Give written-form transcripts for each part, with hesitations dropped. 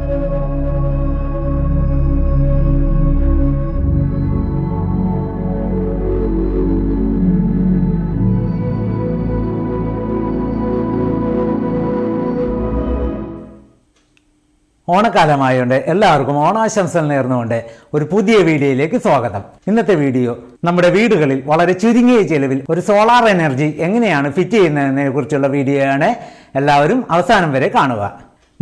ഓണക്കാലമായതുകൊണ്ട് എല്ലാവർക്കും ഓണാശംസകൾ നേർന്നുകൊണ്ട് ഒരു പുതിയ വീഡിയോയിലേക്ക് സ്വാഗതം. ഇന്നത്തെ വീഡിയോ നമ്മുടെ വീടുകളിൽ വളരെ ചുരുങ്ങിയ ചെലവിൽ ഒരു സോളാർ എനർജി എങ്ങനെയാണ് ഫിറ്റ് ചെയ്യുന്നതിനെ കുറിച്ചുള്ള വീഡിയോയാണ്. എല്ലാവരും അവസാനം വരെ കാണുക.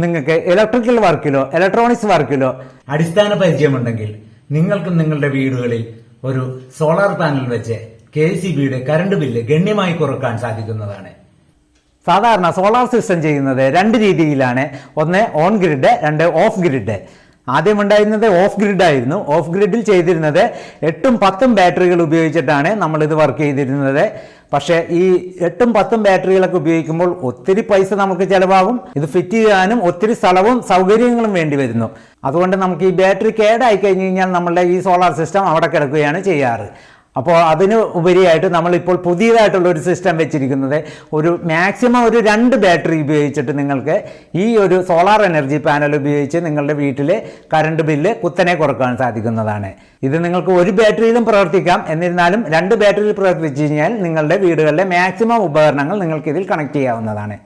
നിങ്ങൾക്ക് ഇലക്ട്രിക്കൽ വർക്കിലോ ഇലക്ട്രോണിക്സ് വർക്കിലോ അടിസ്ഥാന പരിചയമുണ്ടെങ്കിൽ നിങ്ങൾക്കും നിങ്ങളുടെ വീടുകളിൽ ഒരു സോളാർ പാനൽ വെച്ച് KCBയുടെ കറണ്ട് ബില്ല് ഗണ്യമായി കുറക്കാൻ സാധിക്കുന്നതാണ്. സാധാരണ സോളാർ സിസ്റ്റം ചെയ്യുന്നത് രണ്ട് രീതിയിലാണ്. ഒന്ന് ഓൺ ഗ്രിഡ്, രണ്ട് ഓഫ് ഗ്രിഡ്. ആദ്യം ഉണ്ടായിരുന്നത് ഓഫ് ഗ്രിഡ് ആയിരുന്നു. ഓഫ് ഗ്രിഡിൽ ചെയ്തിരുന്നത് 8ഉം 10ഉം ബാറ്ററികൾ ഉപയോഗിച്ചിട്ടാണ് നമ്മളിത് വർക്ക് ചെയ്തിരുന്നത്. പക്ഷേ ഈ 8ഉം 10ഉം ബാറ്ററികളൊക്കെ ഉപയോഗിക്കുമ്പോൾ ഒത്തിരി പൈസ നമുക്ക് ചിലവാകും. ഇത് ഫിറ്റ് ചെയ്യാനും ഒത്തിരി സ്ഥലവും സൗകര്യങ്ങളും വേണ്ടി വരുന്നു. അതുകൊണ്ട് നമുക്ക് ഈ ബാറ്ററി കേടായി കഴിഞ്ഞ് കഴിഞ്ഞാൽ നമ്മളുടെ ഈ സോളാർ സിസ്റ്റം അവിടെ കിടക്കുകയാണ് ചെയ്യാറ്. അപ്പോൾ അതിന് ഉപരിയായിട്ട് നമ്മളിപ്പോൾ പുതിയതായിട്ടുള്ള ഒരു സിസ്റ്റം വെച്ചിരിക്കുന്നത് ഒരു മാക്സിമം ഒരു 2 ബാറ്ററി ഉപയോഗിച്ചിട്ട് നിങ്ങൾക്ക് ഈ ഒരു സോളാർ എനർജി പാനൽ ഉപയോഗിച്ച് നിങ്ങളുടെ വീട്ടിലെ കറണ്ട് ബില്ല് കുത്തനെ കുറക്കാൻ സാധിക്കുന്നതാണ്. ഇത് നിങ്ങൾക്ക് ഒരു ബാറ്ററിയിലും പ്രവർത്തിക്കാം. എന്നിരുന്നാലും 2 ബാറ്ററിയിൽ പ്രവർത്തിച്ചു കഴിഞ്ഞാൽ നിങ്ങളുടെ വീടുകളിലെ മാക്സിമം ഉപകരണങ്ങൾ നിങ്ങൾക്ക് ഇതിൽ കണക്ട് ചെയ്യാവുന്നതാണ്.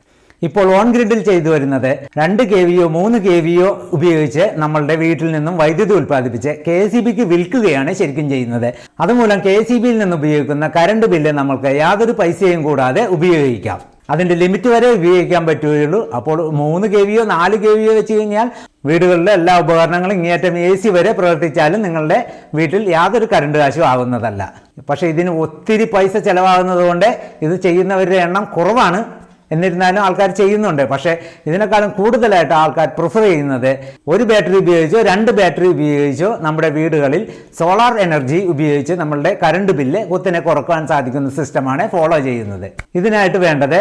ഇപ്പോൾ ഓൺ ഗ്രിഡിൽ ചെയ്തു വരുന്നത് 2 kVയോ 3 kVയോ ഉപയോഗിച്ച് നമ്മളുടെ വീട്ടിൽ നിന്നും വൈദ്യുതി ഉൽപ്പാദിപ്പിച്ച് KCBക്ക് വിൽക്കുകയാണ് ശരിക്കും ചെയ്യുന്നത്. അതുമൂലം KCBയിൽ നിന്ന് ഉപയോഗിക്കുന്ന കറണ്ട് ബില്ല് നമ്മൾക്ക് യാതൊരു പൈസയും കൂടാതെ ഉപയോഗിക്കാം. അതിന്റെ ലിമിറ്റ് വരെ ഉപയോഗിക്കാൻ പറ്റുകയുള്ളൂ. അപ്പോൾ 3 kVയോ 4 kVയോ വെച്ച് കഴിഞ്ഞാൽ വീടുകളിലെ എല്ലാ ഉപകരണങ്ങളും ഇങ്ങേറ്റം AC വരെ പ്രവർത്തിച്ചാലും നിങ്ങളുടെ വീട്ടിൽ യാതൊരു കറണ്ട് കാശും ആകുന്നതല്ല. പക്ഷെ ഇതിന് ഒത്തിരി പൈസ ചെലവാകുന്നത് കൊണ്ട് ഇത് ചെയ്യുന്നവരുടെ എണ്ണം കുറവാണ്. എന്നിരുന്നാലും ആൾക്കാർ ചെയ്യുന്നുണ്ട്. പക്ഷേ ഇതിനേക്കാളും കൂടുതലായിട്ട് ആൾക്കാർ പ്രിഫർ ചെയ്യുന്നത് ഒരു ബാറ്ററി ഉപയോഗിച്ചോ 2 ബാറ്ററി ഉപയോഗിച്ചോ നമ്മുടെ വീടുകളിൽ സോളാർ എനർജി ഉപയോഗിച്ച് നമ്മളുടെ കറണ്ട് ബില്ല് കുത്തനെ കുറക്കാൻ സാധിക്കുന്ന സിസ്റ്റമാണ് ഫോളോ ചെയ്യുന്നത്. ഇതിനായിട്ട് വേണ്ടത്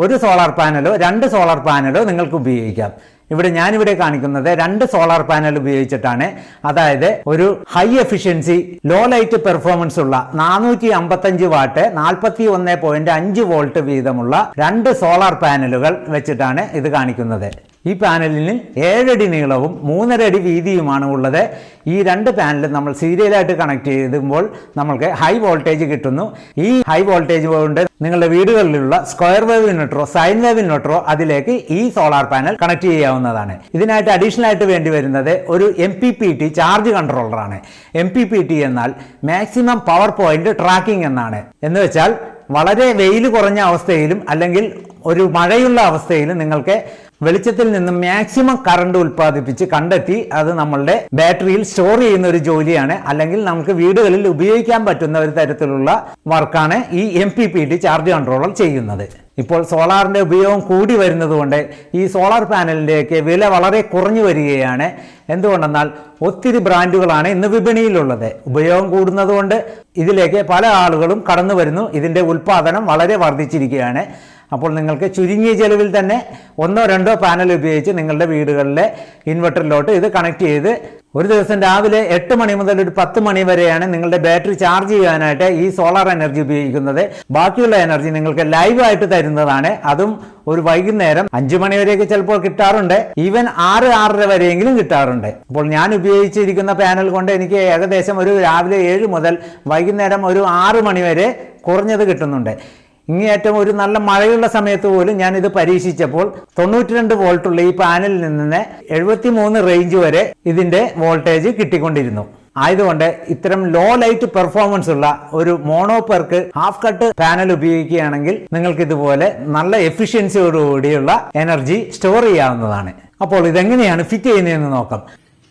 ഒരു സോളാർ പാനലോ 2 സോളാർ പാനലോ നിങ്ങൾക്ക് ഉപയോഗിക്കാം. ഞാനിവിടെ കാണിക്കുന്നത് 2 സോളാർ പാനൽ ഉപയോഗിച്ചിട്ടാണ്. അതായത് ഒരു high efficiency low light performance ഉള്ള 455 വാട്ട് 41.5 വോൾട്ട് വീതമുള്ള 2 സോളാർ പാനലുകൾ വെച്ചിട്ടാണ് ഇത് കാണിക്കുന്നത്. ഈ പാനലിന് 7 അടി നീളവും 3.5 അടി വീതിയുമാണ് ഉള്ളത്. ഈ 2 പാനലും നമ്മൾ സീരിയലായിട്ട് കണക്ട് ചെയ്യുമ്പോൾ നമ്മൾക്ക് ഹൈ വോൾട്ടേജ് കിട്ടുന്നു. ഈ ഹൈ വോൾട്ടേജ് കൊണ്ട് നിങ്ങളുടെ വീടുകളിലുള്ള സ്ക്വയർ വേവ് ഇൻവെർട്ടറോ സൈൻ വേവ് ഇൻവെർട്ടറോ അതിലേക്ക് ഈ സോളാർ പാനൽ കണക്ട് ചെയ്യാവുന്നതാണ്. ഇതിനായിട്ട് അഡീഷണൽ ആയിട്ട് വേണ്ടി വരുന്നത് ഒരു MPPT ചാർജ് കൺട്രോളറാണ്. MPPT എന്നാൽ മാക്സിമം പവർ പോയിന്റ് ട്രാക്കിംഗ് എന്നാണ്. എന്ന് വെച്ചാൽ വളരെ വെയിൽ കുറഞ്ഞ അവസ്ഥയിലും അല്ലെങ്കിൽ ഒരു മഴയുള്ള അവസ്ഥയിലും നിങ്ങൾക്ക് വെളിച്ചത്തിൽ നിന്നും മാക്സിമം കറണ്ട് ഉൽപ്പാദിപ്പിച്ച് കണ്ടെത്തി അത് നമ്മളുടെ ബാറ്ററിയിൽ സ്റ്റോർ ചെയ്യുന്ന ഒരു ജോലിയാണ്. അല്ലെങ്കിൽ നമുക്ക് വീടുകളിൽ ഉപയോഗിക്കാൻ പറ്റുന്ന ഒരു തരത്തിലുള്ള വർക്കാണ് ഈ MPPT ചാർജ് കൺട്രോളർ ചെയ്യുന്നത്. ഇപ്പോൾ സോളാറിന്റെ ഉപയോഗം കൂടി വരുന്നത് കൊണ്ട് ഈ സോളാർ പാനലിന്റെയൊക്കെ വില വളരെ കുറഞ്ഞു വരികയാണ്. എന്തുകൊണ്ടെന്നാൽ ഒത്തിരി ബ്രാൻഡുകളാണ് ഇന്ന് വിപണിയിലുള്ളത്. ഉപയോഗം കൂടുന്നത് കൊണ്ട് ഇതിലേക്ക് പല ആളുകളും കടന്നു വരുന്നു. ഇതിന്റെ ഉൽപാദനം വളരെ വർദ്ധിച്ചിരിക്കുകയാണ്. അപ്പോൾ നിങ്ങൾക്ക് ചുരുങ്ങിയ ചെലവിൽ തന്നെ 1-2 പാനൽ ഉപയോഗിച്ച് നിങ്ങളുടെ വീടുകളിലെ ഇൻവെർട്ടറിലോട്ട് ഇത് കണക്ട് ചെയ്ത് ഒരു ദിവസം രാവിലെ 8 മണി മുതൽ ഒരു 10 മണി വരെയാണ് നിങ്ങളുടെ ബാറ്ററി ചാർജ് ചെയ്യാനായിട്ട് ഈ സോളാർ എനർജി ഉപയോഗിക്കുന്നത്. ബാക്കിയുള്ള എനർജി നിങ്ങൾക്ക് ലൈവായിട്ട് തരുന്നതാണ്. അതും ഒരു വൈകുന്നേരം 5 മണി വരെയൊക്കെ ചിലപ്പോൾ കിട്ടാറുണ്ട്. ഈവൻ 6-6:30 വരെയെങ്കിലും കിട്ടാറുണ്ട്. അപ്പോൾ ഞാൻ ഉപയോഗിച്ചിരിക്കുന്ന പാനൽ കൊണ്ട് എനിക്ക് ഏകദേശം ഒരു രാവിലെ 7 മുതൽ വൈകുന്നേരം ഒരു 6 മണി വരെ കുറഞ്ഞത് കിട്ടുന്നുണ്ട്. ഇങ്ങേയറ്റം ഒരു നല്ല മഴയുള്ള സമയത്ത് പോലും ഞാൻ ഇത് പരീക്ഷിച്ചപ്പോൾ 92 വോൾട്ടുള്ള ഈ പാനലിൽ നിന്ന് 73 റേഞ്ച് വരെ ഇതിന്റെ വോൾട്ടേജ് കിട്ടിക്കൊണ്ടിരുന്നു. ആയതുകൊണ്ട് ഇത്തരം ലോ ലൈറ്റ് പെർഫോമൻസ് ഉള്ള ഒരു മോണോപെർക്ക് ഹാഫ് കട്ട് പാനൽ ഉപയോഗിക്കുകയാണെങ്കിൽ നിങ്ങൾക്ക് ഇതുപോലെ നല്ല എഫിഷ്യൻസിയോടുകൂടിയുള്ള എനർജി സ്റ്റോർ ചെയ്യാവുന്നതാണ്. അപ്പോൾ ഇതെങ്ങനെയാണ് ഫിറ്റ് ചെയ്യുന്നതെന്ന് നോക്കാം.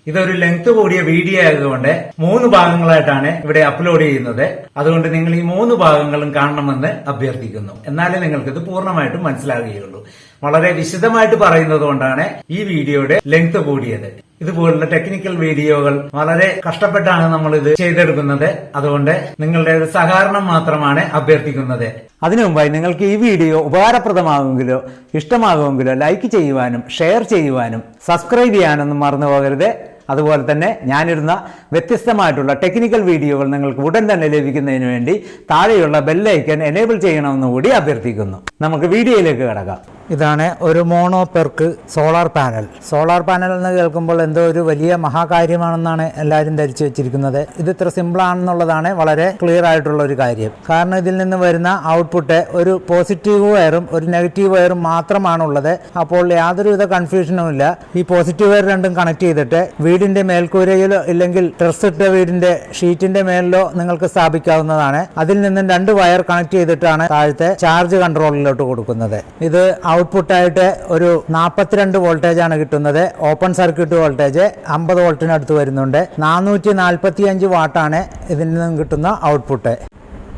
ഇതൊരു ലെങ്ത് കൂടിയ വീഡിയോ ആയതുകൊണ്ട് 3 ഭാഗങ്ങളായിട്ടാണ് ഇവിടെ അപ്ലോഡ് ചെയ്യുന്നത്. അതുകൊണ്ട് നിങ്ങൾ ഈ 3 ഭാഗങ്ങളും കാണണമെന്ന് അഭ്യർത്ഥിക്കുന്നു. എന്നാലേ നിങ്ങൾക്കിത് പൂർണ്ണമായിട്ടും മനസ്സിലാകുകയുള്ളൂ. വളരെ വിശദമായിട്ട് പറയുന്നത് കൊണ്ടാണ് ഈ വീഡിയോയുടെ ലെങ്ത് കൂടിയത്. ഇതുപോലുള്ള ടെക്നിക്കൽ വീഡിയോകൾ വളരെ കഷ്ടപ്പെട്ടാണ് നമ്മൾ ഇത് ചെയ്തെടുക്കുന്നത്. അതുകൊണ്ട് നിങ്ങളുടെ ഒരു സഹകരണം മാത്രമാണ് അഭ്യർത്ഥിക്കുന്നത്. അതിനു മുമ്പായി നിങ്ങൾക്ക് ഈ വീഡിയോ ഉപകാരപ്രദമാകുമെങ്കിലോ ഇഷ്ടമാകുമെങ്കിലോ ലൈക്ക് ചെയ്യുവാനും ഷെയർ ചെയ്യുവാനും സബ്സ്ക്രൈബ് ചെയ്യാനൊന്നും മറന്നു പോകരുത്. അതുപോലെ തന്നെ ഞാനിടുന്ന വ്യത്യസ്തമായിട്ടുള്ള ടെക്നിക്കൽ വീഡിയോകൾ നിങ്ങൾക്ക് ഉടൻ തന്നെ ലഭിക്കുന്നതിന് വേണ്ടി താഴെയുള്ള ബെല്ലൈക്കൺ എനേബിൾ ചെയ്യണമെന്ന് കൂടി അഭ്യർത്ഥിക്കുന്നു. നമുക്ക് വീഡിയോയിലേക്ക് കിടക്കാം. ഇതാണ് ഒരു മോണോപെർക്ക് സോളാർ പാനൽ. സോളാർ പാനൽ എന്ന് കേൾക്കുമ്പോൾ എന്തോ ഒരു വലിയ മഹാകാര്യമാണെന്നാണ് എല്ലാവരും ധരിച്ചു വെച്ചിരിക്കുന്നത്. ഇത് ഇത്ര സിമ്പിൾ ആണെന്നുള്ളതാണ് വളരെ ക്ലിയർ ആയിട്ടുള്ള ഒരു കാര്യം. കാരണം ഇതിൽ നിന്ന് വരുന്ന ഔട്ട്പുട്ട് ഒരു പോസിറ്റീവ് വയറും ഒരു നെഗറ്റീവ് വയറും മാത്രമാണുള്ളത്. അപ്പോൾ യാതൊരുവിധ കൺഫ്യൂഷനും ഇല്ല. ഈ പോസിറ്റീവ് വയർ രണ്ടും കണക്ട് ചെയ്തിട്ട് വീടിന്റെ മേൽക്കൂരയിലോ ഇല്ലെങ്കിൽ ഡ്രസ് ഇട്ട വീടിന്റെ ഷീറ്റിന്റെ മേലിലോ നിങ്ങൾക്ക് സ്ഥാപിക്കാവുന്നതാണ്. അതിൽ നിന്നും 2 വയർ കണക്ട് ചെയ്തിട്ടാണ് താഴത്തെ ചാർജ് കൺട്രോളിലോട്ട് കൊടുക്കുന്നത്. ഇത് ഔട്ട്പുട്ടായിട്ട് ഒരു 42 വോൾട്ടേജ് ആണ് കിട്ടുന്നത്. ഓപ്പൺ സർക്യൂട്ട് വോൾട്ടേജ് 50 വോൾട്ടിനടുത്ത് വരുന്നുണ്ട്. 445 വാട്ടാണ് ഇതിൽ നിന്നും കിട്ടുന്ന ഔട്ട്പുട്ട്.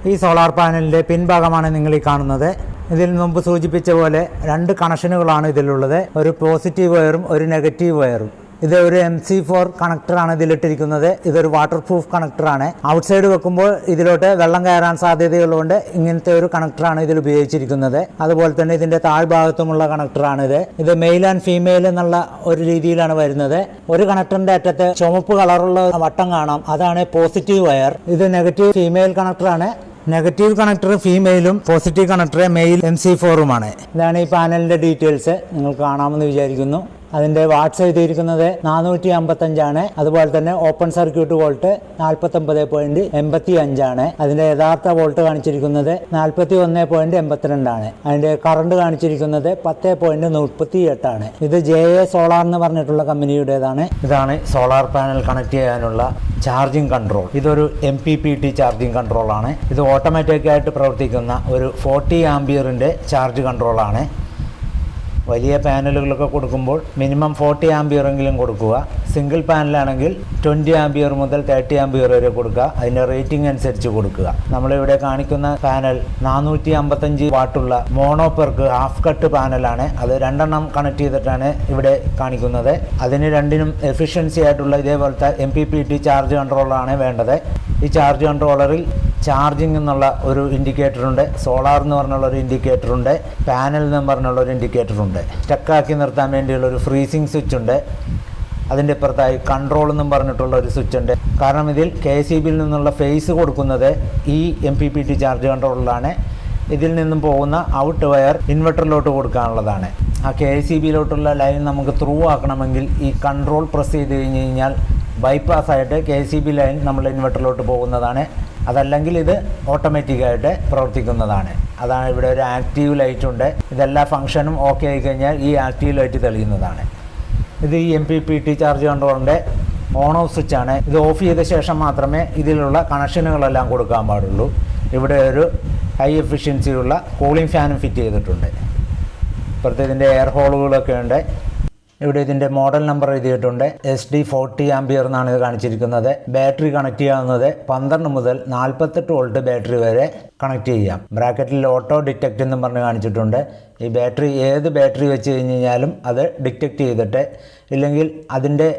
ഈ സോളാർ പാനലിൻ്റെ പിൻഭാഗമാണ് നിങ്ങൾ ഈ കാണുന്നത്. ഇതിൽ മുമ്പ് സൂചിപ്പിച്ച പോലെ 2 കണക്ഷനുകളാണ് ഇതിലുള്ളത്. ഒരു പോസിറ്റീവ് വയറും ഒരു നെഗറ്റീവ് വയറും. ഇത് ഒരു MC4 കണക്ടറാണ് ഇതിലിട്ടിരിക്കുന്നത്. ഇതൊരു വാട്ടർ പ്രൂഫ് കണക്ടറാണ്. ഔട്ട്സൈഡ് വെക്കുമ്പോൾ ഇതിലോട്ട് വെള്ളം കയറാൻ സാധ്യതയുള്ളതുകൊണ്ട് ഇങ്ങനത്തെ ഒരു കണക്ടറാണ് ഇതിൽ ഉപയോഗിച്ചിരിക്കുന്നത്. അതുപോലെ തന്നെ ഇതിന്റെ താഴ്ഭാഗത്തുമുള്ള കണക്ടറാണിത്. ഇത് മെയിൽ ആൻഡ് ഫീമെയിൽ എന്നുള്ള ഒരു രീതിയിലാണ് വരുന്നത്. ഒരു കണക്ടറിന്റെ അറ്റത്ത് ചുമപ്പ് കളറുള്ള വട്ടം കാണാം, അതാണ് പോസിറ്റീവ് വയർ. ഇത് നെഗറ്റീവ് ഫീമെയിൽ കണക്ടറാണ്. നെഗറ്റീവ് കണക്ടർ ഫീമെയിലും പോസിറ്റീവ് കണക്ടർ മെയിൽ MC4ഉമാണ്. ഇതാണ് ഈ പാനലിന്റെ ഡീറ്റെയിൽസ്. നിങ്ങൾക്ക് കാണാമെന്ന് വിചാരിക്കുന്നു. അതിൻ്റെ വാട്ട്സ് എഴുതിയിരിക്കുന്നത് 455 അതുപോലെ തന്നെ ഓപ്പൺ സർക്യൂട്ട് വോൾട്ട് 49.85 അതിൻ്റെ യഥാർത്ഥ വോൾട്ട് കാണിച്ചിരിക്കുന്നത് 41.82 അതിൻ്റെ കറണ്ട് കാണിച്ചിരിക്കുന്നത് 10.38 ഇത് JA സോളാർ എന്ന് പറഞ്ഞിട്ടുള്ള കമ്പനിയുടേതാണ്. ഇതാണ് സോളാർ പാനൽ കണക്ട് ചെയ്യാനുള്ള ചാർജിങ് കൺട്രോൾ. ഇതൊരു MPPT ചാർജിങ് കൺട്രോളാണ്. ഇത് ഓട്ടോമാറ്റിക്കായിട്ട് പ്രവർത്തിക്കുന്ന ഒരു 40 ആംപിയറിൻ്റെ ചാർജ് കൺട്രോളാണ്. വലിയ പാനലുകളൊക്കെ കൊടുക്കുമ്പോൾ മിനിമം 40 ആംപിയറെങ്കിലും കൊടുക്കുക. സിംഗിൾ പാനലാണെങ്കിൽ 20 ആംപിയർ മുതൽ 30 ആംപിയർ വരെ കൊടുക്കുക. അതിൻ്റെ റേറ്റിംഗ് അനുസരിച്ച് കൊടുക്കുക. നമ്മളിവിടെ കാണിക്കുന്ന പാനൽ 455 വാട്ടുള്ള മോണോപെർക്ക് ഹാഫ് കട്ട് പാനലാണ്. അത് 2 എണ്ണം കണക്ട് ചെയ്തിട്ടാണ് ഇവിടെ കാണിക്കുന്നത്. അതിന് രണ്ടിനും എഫിഷ്യൻസി ആയിട്ടുള്ള ഇതേപോലത്തെ MPPT ചാർജ് കൺട്രോളാണ് വേണ്ടത്. ഈ ചാർജ് കൺട്രോളറിൽ ചാർജിങ് എന്നുള്ള ഒരു ഇൻഡിക്കേറ്റർ ഉണ്ട്, സോളാർ എന്ന് പറഞ്ഞുള്ള ഒരു ഇൻഡിക്കേറ്റർ ഉണ്ട്, പാനൽ എന്ന് പറഞ്ഞുള്ള ഒരു ഇൻഡിക്കേറ്റർ ഉണ്ട്. സ്റ്റക്കാക്കി നിർത്താൻ വേണ്ടിയുള്ള ഒരു ഫ്രീസിങ് സ്വിച്ച് ഉണ്ട്. അതിൻ്റെ ഇപ്പുറത്തായി കൺട്രോൾ എന്നും പറഞ്ഞിട്ടുള്ള ഒരു സ്വിച്ച് ഉണ്ട്. കാരണം ഇതിൽ KCBയിൽ നിന്നുള്ള ഫേസ് കൊടുക്കുന്നത് ഈ MPPT ചാർജ് കൺട്രോളിലാണ്. ഇതിൽ നിന്നും പോകുന്ന ഔട്ട് വയർ ഇൻവെർട്ടറിലോട്ട് കൊടുക്കാനുള്ളതാണ്. ആ KCBയിലോട്ടുള്ള ലൈൻ നമുക്ക് ത്രൂ ആക്കണമെങ്കിൽ ഈ കൺട്രോൾ പ്രസ് ചെയ്ത് കഴിഞ്ഞ് കഴിഞ്ഞാൽ ബൈപ്പാസ്സായിട്ട് KCB ലൈൻ നമ്മൾ ഇൻവെർട്ടറിലോട്ട് പോകുന്നതാണ്. അതല്ലെങ്കിൽ ഇത് ഓട്ടോമാറ്റിക്കായിട്ട് പ്രവർത്തിക്കുന്നതാണ്. അതാണ് ഇവിടെ ഒരു ആക്റ്റീവ് ലൈറ്റ് ഉണ്ട്. ഇതെല്ലാ ഫംഗ്ഷനും ഓക്കെ ആയി കഴിഞ്ഞാൽ ഈ ആക്റ്റീവ് ലൈറ്റ് തെളിയുന്നതാണ്. ഇത് ഈ MPPT ചാർജ് കൺട്രോളിൻ്റെ ഓൺ ഓഫ് സ്വിച്ചാണ്. ഇത് ഓഫ് ചെയ്ത ശേഷം മാത്രമേ ഇതിലുള്ള കണക്ഷനുകളെല്ലാം കൊടുക്കാൻ പാടുള്ളൂ. ഇവിടെ ഒരു ഹൈ എഫിഷ്യൻസിയുള്ള കൂളിംഗ് ഫാനും ഫിറ്റ് ചെയ്തിട്ടുണ്ട്. ഇപ്പുറത്തെ ഇതിൻ്റെ എയർ ഹോളുകളൊക്കെ ഉണ്ട്. ഇവിടെ ഇതിൻ്റെ മോഡൽ നമ്പർ എഴുതിയിട്ടുണ്ട്. SD 40 ആംപിയർ എന്നാണ് ഇത് കാണിച്ചിരിക്കുന്നത്. ബാറ്ററി കണക്ട് ചെയ്യാവുന്നത് 12 മുതൽ 48 വോൾട്ട് ബാറ്ററി വരെ കണക്ട് ചെയ്യാം. ബ്രാക്കറ്റിൽ ഓട്ടോ ഡിറ്റക്റ്റ് എന്നും പറഞ്ഞ് കാണിച്ചിട്ടുണ്ട്. ഈ ബാറ്ററി ഏത് ബാറ്ററി വെച്ച് കഴിഞ്ഞ് കഴിഞ്ഞാലും അത് ഡിറ്റക്റ്റ് ചെയ്തിട്ട് ഇല്ലെങ്കിൽ അതിൻ്റെ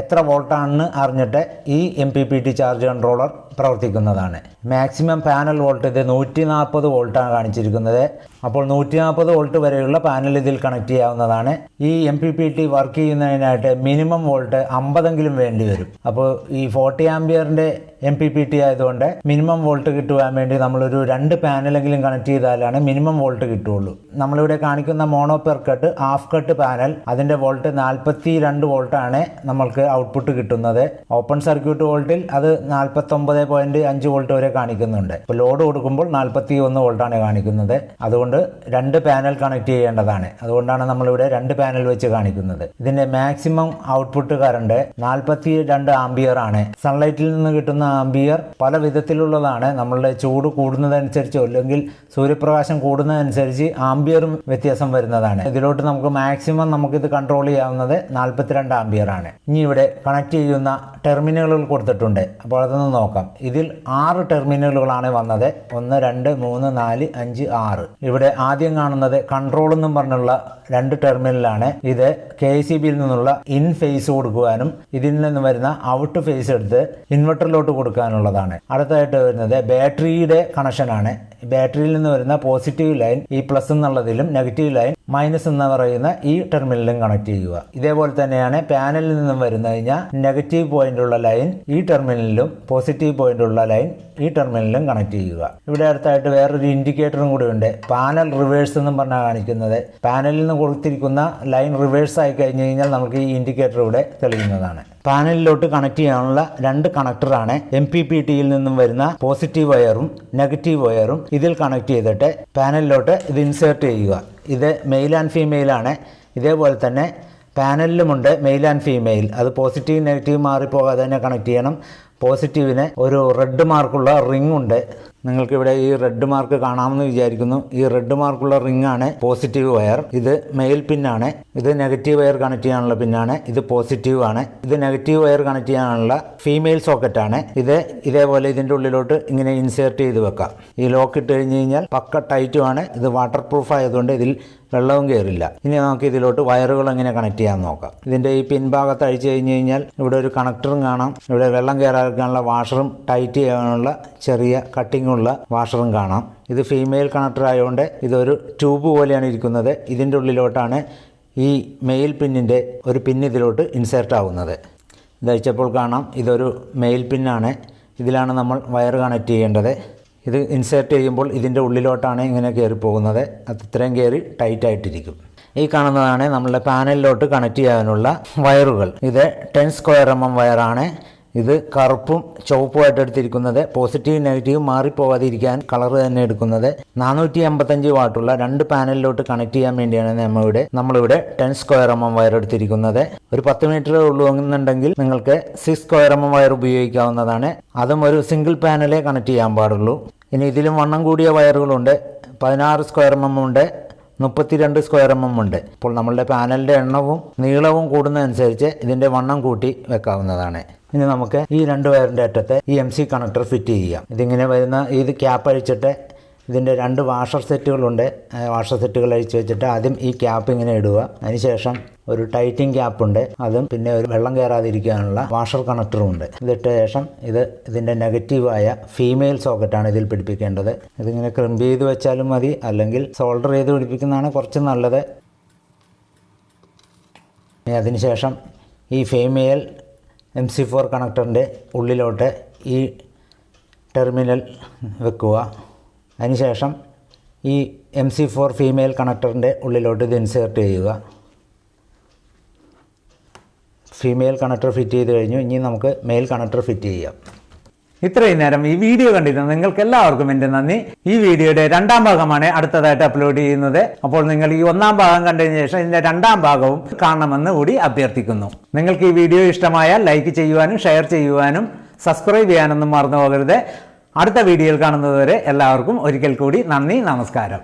എത്ര വോൾട്ടാണെന്ന് അറിഞ്ഞിട്ട് ഈ MPPT ചാർജ് കൺട്രോളർ പ്രവർത്തിക്കുന്നതാണ്. മാക്സിമം പാനൽ വോൾട്ട് ഇത് 140 വോൾട്ടാണ് കാണിച്ചിരിക്കുന്നത്. അപ്പോൾ 140 വോൾട്ട് വരെയുള്ള പാനൽ ഇതിൽ കണക്ട് ചെയ്യാവുന്നതാണ്. ഈ MPPT വർക്ക് ചെയ്യുന്നതിനായിട്ട് മിനിമം വോൾട്ട് 50 വേണ്ടി വരും. അപ്പോൾ ഈ 40 ആംപിയറിൻ്റെ MPPT ആയതുകൊണ്ട് മിനിമം വോൾട്ട് കിട്ടുവാൻ വേണ്ടി നമ്മളൊരു 2 പാനലെങ്കിലും കണക്ട് ചെയ്താലാണ് മിനിമം വോൾട്ട് കിട്ടുള്ളൂ. നമ്മളിവിടെ കാണിക്കുന്ന മോണോപെർക്ക് കട്ട് ഹാഫ് കട്ട് പാനൽ അതിൻ്റെ വോൾട്ട് 42 വോൾട്ടാണ് നമ്മൾക്ക് ഔട്ട്പുട്ട് കിട്ടുന്നത്. ഓപ്പൺ സർക്യൂട്ട് വോൾട്ടിൽ അത് 49.5 വോൾട്ട് വരെ കാണിക്കുന്നുണ്ട്. ഇപ്പോൾ ലോഡ് കൊടുക്കുമ്പോൾ 41 വോൾട്ടാണ് കാണിക്കുന്നത്. അതുകൊണ്ട് 2 പാനൽ കണക്ട് ചെയ്യേണ്ടതാണ്. അതുകൊണ്ടാണ് നമ്മളിവിടെ 2 പാനൽ വെച്ച് കാണിക്കുന്നത്. ഇതിന്റെ മാക്സിമം ഔട്ട്പുട്ട് കറണ്ട് 42 ആംപിയർ ആണ്. സൺലൈറ്റിൽ നിന്ന് കിട്ടുന്ന ആംപിയർ പല വിധത്തിലുള്ളതാണ്. നമ്മളുടെ ചൂട് കൂടുന്നതനുസരിച്ചോ അല്ലെങ്കിൽ സൂര്യപ്രകാശം കൂടുന്നതനുസരിച്ച് ആംപിയറും വ്യത്യാസം വരുന്നതാണ്. ഇതിലോട്ട് നമുക്ക് മാക്സിമം നമുക്കിത് കൺട്രോൾ ചെയ്യാവുന്നത് 42 ആംപിയർ ആണ്. ഇനി ഇവിടെ കണക്ട് ചെയ്യുന്ന ടെർമിനലുകൾ കൊടുത്തിട്ടുണ്ട്. അപ്പോൾ അതൊന്ന് നോക്കാം. ഇതിൽ 6 ടെർമിനലുകളാണ് വന്നത്. 1 2 3 4 5 6. ഇവിടെ ആദ്യം കാണുന്നത് കൺട്രോൾ എന്നും പറഞ്ഞുള്ള 2 ടെർമിനലാണ്. ഇത് KCBയിൽ നിന്നുള്ള ഇൻ ഫേസ് കൊടുക്കുവാനും ഇതിൽ നിന്ന് വരുന്ന ഔട്ട് ഫേസ് എടുത്ത് ഇൻവെർട്ടറിലോട്ട് കൊടുക്കാനുള്ളതാണ്. അടുത്തായിട്ട് വരുന്നത് ബാറ്ററിയുടെ കണക്ഷനാണ്. ബാറ്ററിയിൽ നിന്ന് വരുന്ന പോസിറ്റീവ് ലൈൻ ഈ പ്ലസ് എന്നുള്ളതിലും നെഗറ്റീവ് ലൈൻ മൈനസ് എന്ന് പറയുന്ന ഈ ടെർമിനലും കണക്ട് ചെയ്യുക. ഇതേപോലെ തന്നെയാണ് പാനലിൽ നിന്നും വരുന്ന കഴിഞ്ഞാൽ നെഗറ്റീവ് പോയിന്റുള്ള ലൈൻ ഈ ടെർമിനലിലും പോസിറ്റീവ് പോയിന്റുള്ള ലൈൻ ഈ ടെർമിനലിലും കണക്ട് ചെയ്യുക. ഇവിടെ അടുത്തായിട്ട് വേറൊരു ഇൻഡിക്കേറ്ററും കൂടി ഉണ്ട്. പാനൽ റിവേഴ്സ് എന്നും പറഞ്ഞാൽ കാണിക്കുന്നത്. പാനലിൽ നിന്ന് കൊടുത്തിരിക്കുന്ന ലൈൻ റിവേഴ്സ് ആയി കഴിഞ്ഞ് കഴിഞ്ഞാൽ നമുക്ക് ഈ ഇൻഡിക്കേറ്റർ ഇവിടെ തെളിയുന്നതാണ്. പാനലിലോട്ട് കണക്ട് ചെയ്യാനുള്ള രണ്ട് കണക്ടറാണ് MPPTയിൽ നിന്നും വരുന്ന പോസിറ്റീവ് വയറും നെഗറ്റീവ് വയറും. ഇതിൽ കണക്ട് ചെയ്തിട്ട് പാനലിലോട്ട് ഇത് ഇൻസേർട്ട് ചെയ്യുക. ഇത് മെയിൽ ആൻഡ് ഫീമെയിൽ ആണ്. ഇതേപോലെ തന്നെ പാനലിലുമുണ്ട് മെയിൽ ആൻഡ് ഫീമെയിൽ. അത് പോസിറ്റീവ് നെഗറ്റീവ് മാറിപ്പോകാതെ തന്നെ കണക്ട് ചെയ്യണം. പോസിറ്റീവിന് ഒരു റെഡ് മാർക്കുള്ള റിംഗ് ഉണ്ട്. നിങ്ങൾക്കിവിടെ ഈ റെഡ് മാർക്ക് കാണാമെന്ന് വിചാരിക്കുന്നു. ഈ റെഡ് മാർക്കുള്ള റിംഗ് ആണ് പോസിറ്റീവ് വയർ. ഇത് മെയിൽ പിന്നാണ്. ഇത് നെഗറ്റീവ് വയർ കണക്ട് ചെയ്യാനുള്ള പിന്നാണ്. ഇത് പോസിറ്റീവ് ആണ്. ഇത് നെഗറ്റീവ് വയർ കണക്ട് ചെയ്യാനുള്ള ഫീമെയിൽ സോക്കറ്റാണ്. ഇത് ഇതേപോലെ ഇതിൻ്റെ ഉള്ളിലോട്ട് ഇങ്ങനെ ഇൻസേർട്ട് ചെയ്ത് വെക്കാം. ഈ ലോക്ക് ഇട്ട് കഴിഞ്ഞ് കഴിഞ്ഞാൽ പക്ക ടൈറ്റുമാണ്. ഇത് വാട്ടർ പ്രൂഫ് ആയതുകൊണ്ട് ഇതിൽ വെള്ളവും കയറില്ല. ഇനി നമുക്ക് ഇതിലോട്ട് വയറുകൾ എങ്ങനെ കണക്ട് ചെയ്യാൻ നോക്കാം. ഇതിൻ്റെ ഈ പിൻഭാഗത്ത് അഴിച്ചു കഴിഞ്ഞ് കഴിഞ്ഞാൽ ഇവിടെ ഒരു കണക്ടറും കാണാം. ഇവിടെ വെള്ളം കയറാതിരിക്കാനുള്ള വാഷറും ടൈറ്റ് ചെയ്യാനുള്ള ചെറിയ കട്ടിങ്ങുള്ള വാഷറും കാണാം. ഇത് ഫീമെയിൽ കണക്ടർ ആയതുകൊണ്ട് ഇതൊരു ട്യൂബ് പോലെയാണ് ഇരിക്കുന്നത്. ഇതിൻ്റെ ഉള്ളിലോട്ടാണ് ഈ മെയിൽ പിന്നിൻ്റെ ഒരു പിൻ ഇതിലോട്ട് ഇൻസേർട്ട് ആവുന്നത്. ഇതഴിച്ചപ്പോൾ കാണാം ഇതൊരു മെയിൽ പിന്നാണ്. ഇതിലാണ് നമ്മൾ വയർ കണക്ട് ചെയ്യേണ്ടത്. ഇത് ഇൻസേർട്ട് ചെയ്യുമ്പോൾ ഇതിൻ്റെ ഉള്ളിലോട്ടാണ് ഇങ്ങനെ കയറി പോകുന്നത്. അത് ഇത്രയും കയറി ടൈറ്റായിട്ടിരിക്കും. ഈ കാണുന്നതാണ് നമ്മളുടെ പാനലിലോട്ട് കണക്ട് ചെയ്യാനുള്ള വയറുകൾ. ഇത് 10 സ്ക്വയർ mm വയറാണ്. ഇത് കറുപ്പും ചുവപ്പുമായിട്ട് എടുത്തിരിക്കുന്നത്. പോസിറ്റീവ് നെഗറ്റീവ് മാറിപ്പോകാതിരിക്കാൻ കളർ തന്നെ എടുക്കുന്നത്. 485 വാട്ടുള്ള രണ്ട് പാനലിലോട്ട് കണക്ട് ചെയ്യാൻ വേണ്ടിയാണ് നമ്മളിവിടെ 10 സ്ക്വയർ mm വയർ എടുത്തിരിക്കുന്നത്. ഒരു 10 മീറ്റർ ഉള്ളൂ എന്നുണ്ടെങ്കിൽ നിങ്ങൾക്ക് 6 സ്ക്വയർ mm വയർ ഉപയോഗിക്കാവുന്നതാണ്. അതും ഒരു സിംഗിൾ പാനലേ കണക്ട് ചെയ്യാൻ പാടുള്ളൂ. ഇനി ഇതിലും വണ്ണം കൂടിയ വയറുകളുണ്ട്. 16 സ്ക്വയർ mm ഉണ്ട്, 32 സ്ക്വയർ mm ഉണ്ട്. ഇപ്പോൾ നമ്മളുടെ പാനലിൻ്റെ എണ്ണവും നീളവും കൂടുന്നതനുസരിച്ച് ഇതിൻ്റെ വണ്ണം കൂട്ടി വെക്കാവുന്നതാണ്. ഇനി നമുക്ക് ഈ രണ്ട് വയറിൻ്റെ അറ്റത്ത് ഈ MC കണക്ടർ ഫിറ്റ് ചെയ്യാം. ഇതിങ്ങനെ വരുന്ന ഇത് ക്യാപ്പ് അഴിച്ചിട്ട് ഇതിൻ്റെ രണ്ട് വാഷർ സെറ്റുകളുണ്ട്. വാഷർ സെറ്റുകൾ അഴിച്ച് വെച്ചിട്ട് ആദ്യം ഈ ക്യാപ്പ് ഇങ്ങനെ ഇടുക. അതിനുശേഷം ഒരു ടൈറ്റിംഗ് ക്യാപ്പുണ്ട്. അതും പിന്നെ ഒരു വെള്ളം കയറാതിരിക്കാനുള്ള വാഷർ കണക്ടറും ഉണ്ട്. ഇതിട്ട ശേഷം ഇതിൻ്റെ നെഗറ്റീവായ ഫീമെയിൽ സോക്കറ്റാണ് ഇതിൽ പിടിപ്പിക്കേണ്ടത്. ഇതിങ്ങനെ ക്രിമ്പ് ചെയ്ത് വെച്ചാലും മതി, അല്ലെങ്കിൽ സോൾഡർ ചെയ്ത് പിടിപ്പിക്കുന്നതാണ് കുറച്ച് നല്ലത്. അതിനുശേഷം ഈ ഫീമെയിൽ MC4 കണക്ടറിൻ്റെ ഉള്ളിലോട്ട് ഈ ടെർമിനൽ വെക്കുക. അതിനുശേഷം ഈ MC4 ഫീമെയിൽ കണക്ടറിൻ്റെ ഉള്ളിലോട്ട് ഇത് ഇൻസേർട്ട് ചെയ്യുക. ഫീമെയിൽ കണക്ടർ ഫിറ്റ് ചെയ്ത് കഴിഞ്ഞു. ഇനി നമുക്ക് മെയിൽ കണക്ടർ ഫിറ്റ് ചെയ്യാം. ഇത്രയും നേരം ഈ വീഡിയോ കണ്ടിരുന്നു നിങ്ങൾക്ക് എല്ലാവർക്കും എൻ്റെ നന്ദി. ഈ വീഡിയോയുടെ രണ്ടാം ഭാഗമാണ് അടുത്തതായിട്ട് അപ്ലോഡ് ചെയ്യുന്നത്. അപ്പോൾ നിങ്ങൾ ഈ ഒന്നാം ഭാഗം കണ്ടതിന് ശേഷം ഇതിൻ്റെ രണ്ടാം ഭാഗവും കാണണമെന്ന് കൂടി അഭ്യർത്ഥിക്കുന്നു. നിങ്ങൾക്ക് ഈ വീഡിയോ ഇഷ്ടമായാൽ ലൈക്ക് ചെയ്യുവാനും ഷെയർ ചെയ്യുവാനും സബ്സ്ക്രൈബ് ചെയ്യാനൊന്നും മറന്നു പോകരുത്. അടുത്ത വീഡിയോയിൽ കാണുന്നതുവരെ എല്ലാവർക്കും ഒരിക്കൽ കൂടി നന്ദി, നമസ്കാരം.